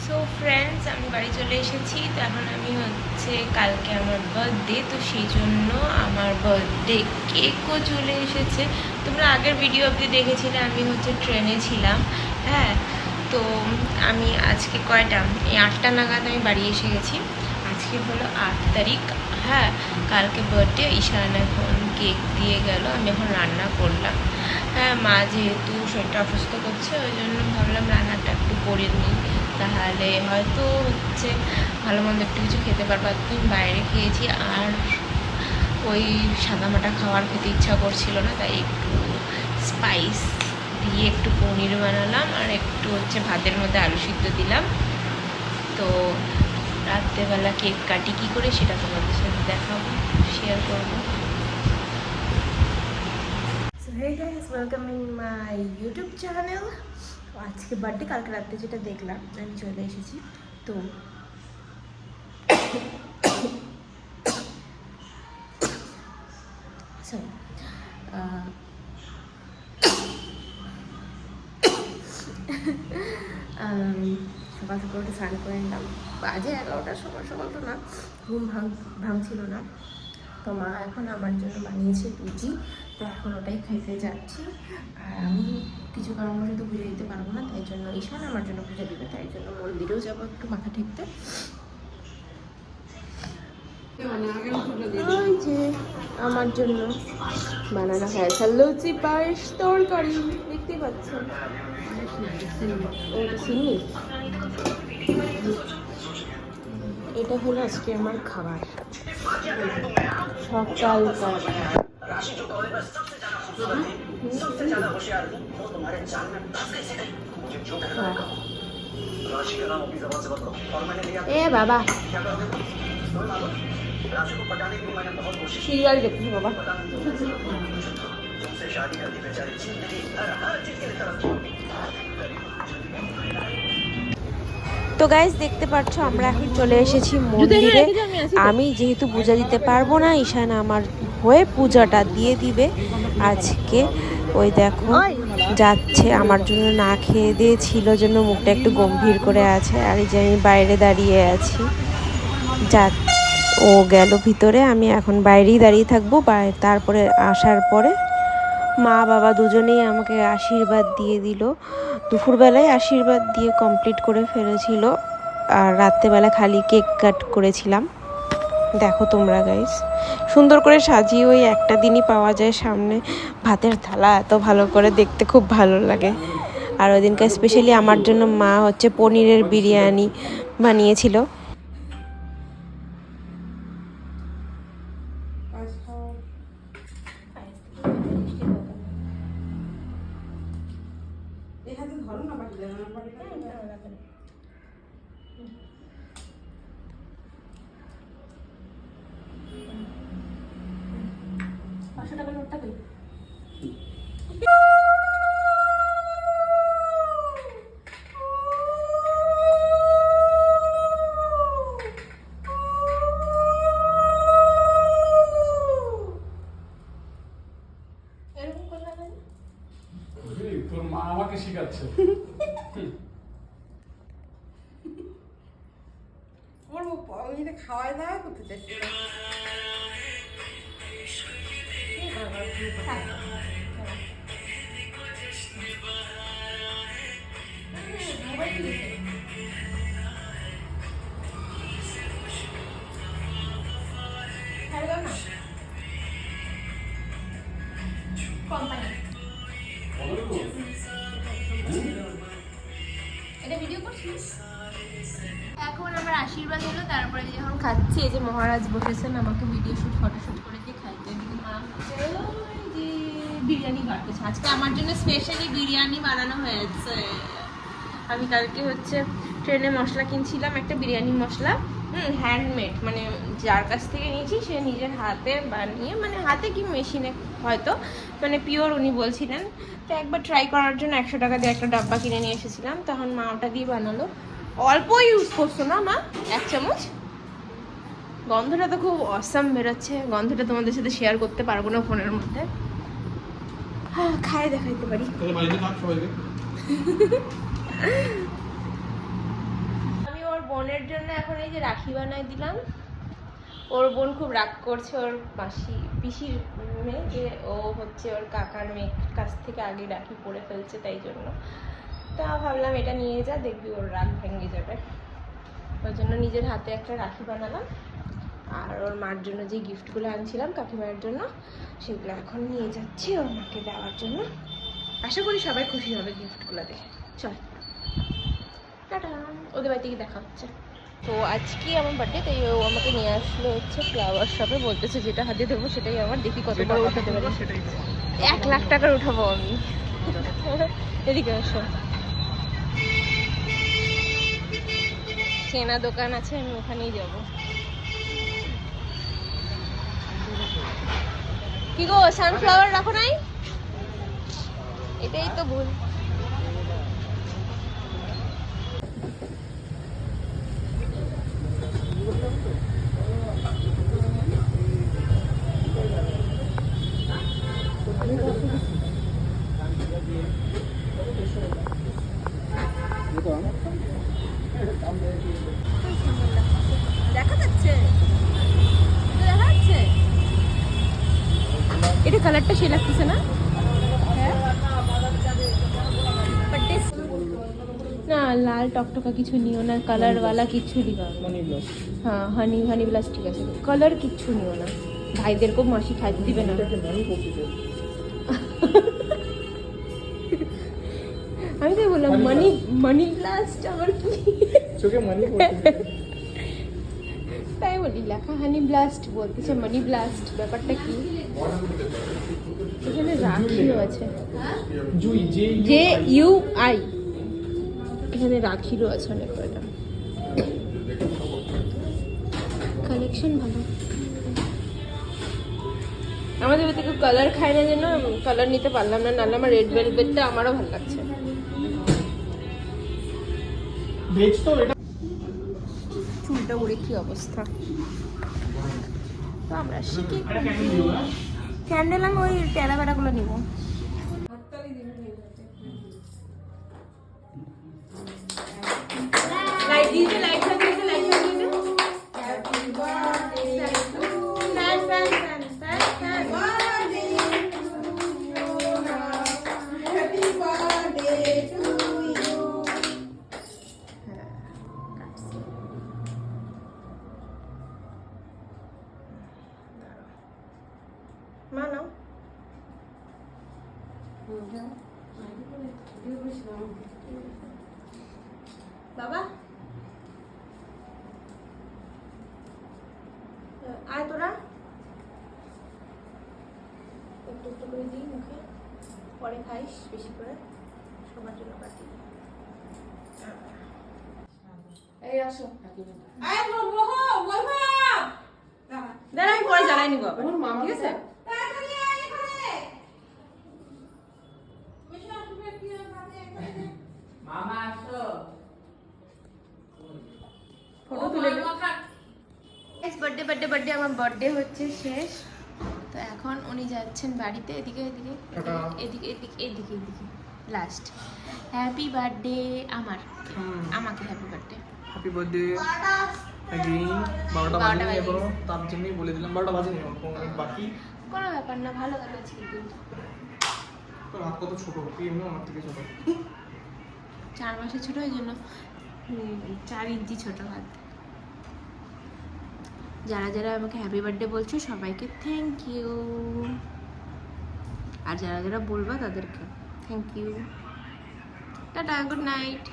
So friends, আমি বাড়ি চলে এসেছি। তো এখন আমি হচ্ছে কালকে আমার বার্থডে, তো সেই জন্য আমার বার্থডে কেকও চলে এসেছে। তোমরা আগের ভিডিও অবধি দেখেছিলে আমি হচ্ছে ট্রেনে ছিলাম। হ্যাঁ, তো আমি আজকে কয়টা এই 8টা নাগাদ আমি বাড়ি এসে গেছি। আজকে হলো 8 তারিখ। হ্যাঁ, কালকে বার্থডে। ঈশান এখন কেক দিয়ে গেল, আমি এখন রান্না করলাম। হ্যাঁ, মা যেহেতু শরীরটা অসুস্থ করছে ওই জন্য ভাবলাম রান্নাটা একটু করে নিই, তাহলে হয়তো হচ্ছে ভালো মন্দ একটু কিছু খেতে পারবো। একদিন বাইরে খেয়েছি আর ওই সাদামাটা খাবার খেতে ইচ্ছা করছিল না, তাই একটু স্পাইস দিয়ে একটু পনির বানালাম আর একটু হচ্ছে ভাতের মধ্যে আলু সিদ্ধ দিলাম। তো রাত্রেবেলা কেক কাটি কী করে সেটা তোমাদের সাথে দেখাবো, শেয়ার করবো। So hey guys, welcome in my YouTube channel. আজকে বার্থডে, কালকে রাত্রে যেটা দেখলাম আমি চলে এসেছি। তো সরি, সকাল সকাল উঠে স্নান করে নিলাম। বাজে 11টার সকাল সকাল তো না, ঘুম ভাঙছিল না। তো মা এখন আমার জন্য বানিয়েছে লুচি, তো এখন ওটাই খাইতে যাচ্ছি। আর আমি কিছু কারণবশত পুজো দিতে পারবো না, তাই জন্য ঈশান আমার জন্য পুজো দিবে, তাই জন্য মন্দিরেও যাবো একটু মাথা ঠেকতে। ওই যে আমার জন্য বানানো হয়েছে লুচি, পায়েস, তরকারি, দেখতেই পাচ্ছেন। ওটা চিনি, এটা হলো আজকে আমার খাবার সকালকার। এ বাবা, সিরিয়াল দেখছি বাবা। তো গাইস, দেখতে পাচ্ছ আমরা এখন চলে এসেছি মন্দিরে। আমি যেহেতু পূজা দিতে পারবো না, ঈশান আমার হয়ে পূজাটা দিয়ে দিবে আজকে। ওই দেখো যাচ্ছে আমার জন্য, না খেয়ে দিয়ে ছিল জন্য মুখটা একটু গম্ভীর করে আছে। আর এই যে আমি বাইরে দাঁড়িয়ে আছি, যা ও গেল ভিতরে, আমি এখন বাইরেই দাঁড়িয়ে থাকবো। তারপরে আসার পরে মা বাবা দুজনেই আমাকে আশীর্বাদ দিয়ে দিল। দুপুরবেলায় আশীর্বাদ দিয়ে কমপ্লিট করে ফেলেছিল, আর রাত্রেবেলা খালি কেক কাট করেছিলাম। দেখো তোমরা গাইস, সুন্দর করে সাজিয়ে ওই একটা দিনই পাওয়া যায় সামনে ভাতের থালা, এত ভালো করে দেখতে খুব ভালো লাগে। আর ওই দিনকে স্পেশালি আমার জন্য মা হচ্ছে পনিরের বিরিয়ানি বানিয়েছিল। তোর মা আমাকে শিখাচ্ছে। খাওয়াই দাওয়া করতে চাইছি। এখন আমার আশীর্বাদ হলো, তারপরে যখন খাচ্ছি, এই যে মহারাজ বসেছেন আমাকে ভিডিও শুট ফটোশুট করে দিয়ে খাইতে। মা হচ্ছে ওই যে বিরিয়ানি বানাচ্ছে আজকে আমার জন্য, স্পেশালি বিরিয়ানি বানানো হয়েছে। আমি কালকে হচ্ছে ট্রেনে মশলা কিনছিলাম, একটা বিরিয়ানি মশলা, হ্যান্ডমেড, মানে যার কাছ থেকে নিয়েছি সে নিজের হাতে বানিয়ে, মানে হাতে কি মেশিনে হয়তো, মানে পিওর উনি বলছিলেন। তো একবার ট্রাই করার জন্য 100 টাকা দিয়ে একটা ডাব্বা কিনে নিয়ে এসেছিলাম, তখন মা ওটা দিয়ে বানালো। অল্প ইউজ করছো না মা, 1 চামচ। গন্ধটা তো খুব অসাম বেরোচ্ছে, গন্ধটা তোমাদের সাথে শেয়ার করতে পারবো না ফোনের মধ্যে। হ্যাঁ, খায় দেখাইতে পারি। বোনের জন্য এখন এই যে রাখি বানাই দিলাম। ওর বোন খুব রাগ করছে, ওর পিসির মেয়ে, যে ও হচ্ছে ওর কাকার মেয়ের কাছ থেকে আগে রাখি পরে ফেলছে, তাই জন্য। তা ভাবলাম এটা নিয়ে যা, দেখবি ওর রাগ ভেঙে যাবে। ওর জন্য নিজের হাতে একটা রাখি বানালাম। আর ওর মার জন্য যে গিফটগুলো আনছিলাম কাকিমার জন্য, সেগুলো এখন নিয়ে যাচ্ছি ওর মাকে দেওয়ার জন্য। আশা করি সবাই খুশি হবে গিফটগুলো দেখে। চল টাটা, ওদের বাড়িতে গিয়ে দেখা হচ্ছে। তো আজকে আমার বার্থডে, তাই ও আমাকে নিয়ে আসলো হচ্ছে ফ্লাওয়ার শপে, বলতেছে যেটা হাতে দেবো সেটাই আমার, দেখি কত বড় উঠাতে পারি। 1 লাখ টাকার উঠাবো আমি। এদিকে আসো, চেনা দোকান আছে, আমি ওখানেই যাব। কি গো, সানফ্লাওয়ার রাখো নাই? এটাই তো ভুল। দেখা যাচ্ছে, দেখা যাচ্ছে। এটা কালারটা সেই লাগতেছে না? না, লাল টকটকা কিছু নিও না, কালারওয়ালা কিছু দিও। হ্যাঁ, হানি ব্লাস ঠিক আছে, কালার কিচ্ছু নিও না, ভাইদেরকেও মাসি খাইতে দিবে না। আমি তো বললাম মানি ব্লাস্ট আবার কি, চোখে মানি তাই বলি, লেখা হানি ব্লাস্ট বলতেছে মানি ব্লাস্ট, ব্যাপারটা কি? এখানে রাখিও আছে, জুই JUI, এখানে রাখিরও আছে অনেক কয়টা, কালেকশন ভালো। আমাদের থেকে কালার খায় না, যেন কালার নিতে পারলাম না, নাহলে আমার রেড ভেলভেটটা আমারও ভালো লাগছে। চুলটা উড়ে কি অবস্থা। তো আমরা শিখি ক্যান্ডেল, আমি ওই টেরা বেড়াগুলো নিব। লাইট দিয়েছে, লাইট দিয়েছে, লাইট দিয়েছে। হ্যাপি বার্থডে টু ইউ, ফ্যান ফ্যান ফ্যান ফ্যান ফ্যান, birthday to you, happy birthday to you. মানো বাবা, আয় তোরা, একটু একটু করে দিই মুখে, পরে খাইস বেশি করে, সবার জন্য কাটি। এই আসো, দাঁড়া আমি পরে জ্বালাই নিব, ঠিক আছে? ফটো তুলে বার্থডে আমার বার্থডে হচ্ছে শেষ। তো এখন উনি যাচ্ছেন বাড়িতে, এদিকে এদিকে এদিকে এদিকে এদিকে এদিকে লাস্ট। হ্যাপি বার্থডে আমাকে happy birthday. Happy birthday again. 12টা বাজে এখনো, তার জন্যই বলে দিলাম 12টা বাজেনি অনেক বাকি। কোনো ব্যাপার না, ভালো গেল আজকে দিন। তোর হাত কত ছোট, তুই এমনি আমার থেকে ছোট। 4 মাসের ছোট, ওই জন্য 4 ইঞ্চি ছোট হাত। যারা যারা আমাকে হ্যাপি বার্থডে বলছো সবাইকে থ্যাংক ইউ, আর যারা যারা বলবা তাদেরকে thank you. Ta-ta, good night.